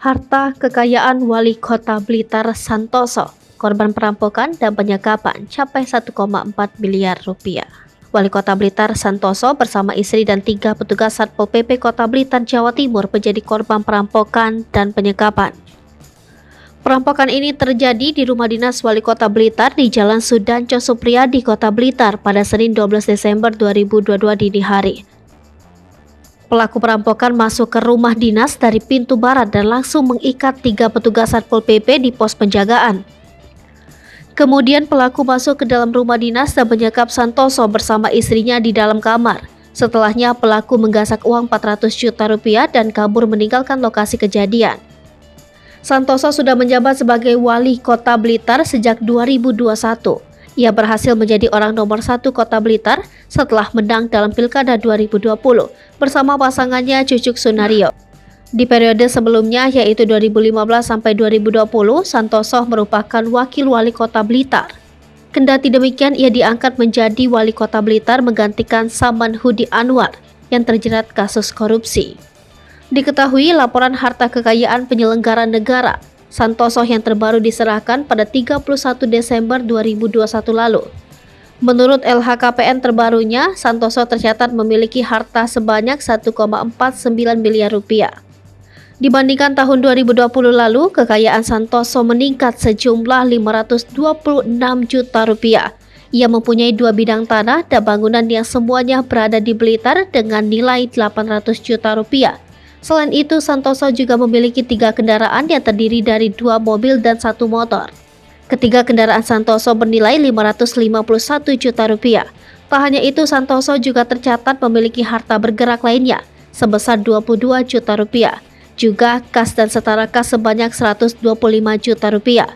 Harta kekayaan Wali Kota Blitar Santoso, korban perampokan dan penyekapan capai 1,4 miliar rupiah. Wali Kota Blitar Santoso bersama istri dan 3 petugas Satpol PP Kota Blitar, Jawa Timur menjadi korban perampokan dan penyekapan. Perampokan ini terjadi di rumah dinas Wali Kota Blitar di Jalan Sudanco Supriyadi, Kota Blitar pada Senin 12 Desember 2022 dini hari. Pelaku perampokan masuk ke rumah dinas dari pintu barat dan langsung mengikat 3 petugas Satpol PP di pos penjagaan. Kemudian pelaku masuk ke dalam rumah dinas dan menyekap Santoso bersama istrinya di dalam kamar. Setelahnya pelaku menggasak uang 400 juta rupiah dan kabur meninggalkan lokasi kejadian. Santoso sudah menjabat sebagai Wali Kota Blitar sejak 2021. Ia berhasil menjadi orang nomor 1 Kota Blitar setelah menang dalam Pilkada 2020 bersama pasangannya Cucuk Sunario. Di periode sebelumnya yaitu 2015 sampai 2020, Santoso merupakan Wakil Wali Kota Blitar. Kendati demikian, ia diangkat menjadi Wali Kota Blitar menggantikan Saman Hudi Anwar yang terjerat kasus korupsi. Diketahui laporan harta kekayaan penyelenggara negara Santoso yang terbaru diserahkan pada 31 Desember 2021 lalu. Menurut LHKPN terbarunya, Santoso tercatat memiliki harta sebanyak 1,49 miliar rupiah. Dibandingkan tahun 2020 lalu, kekayaan Santoso meningkat sejumlah 526 juta rupiah. Ia mempunyai 2 bidang tanah dan bangunan yang semuanya berada di Blitar dengan nilai 800 juta rupiah. Selain itu, Santoso juga memiliki 3 kendaraan yang terdiri dari 2 mobil dan 1 motor. Ketiga kendaraan Santoso bernilai 551 juta rupiah. Tak hanya itu, Santoso juga tercatat memiliki harta bergerak lainnya sebesar 22 juta rupiah. Juga kas dan setara kas sebanyak 125 juta rupiah.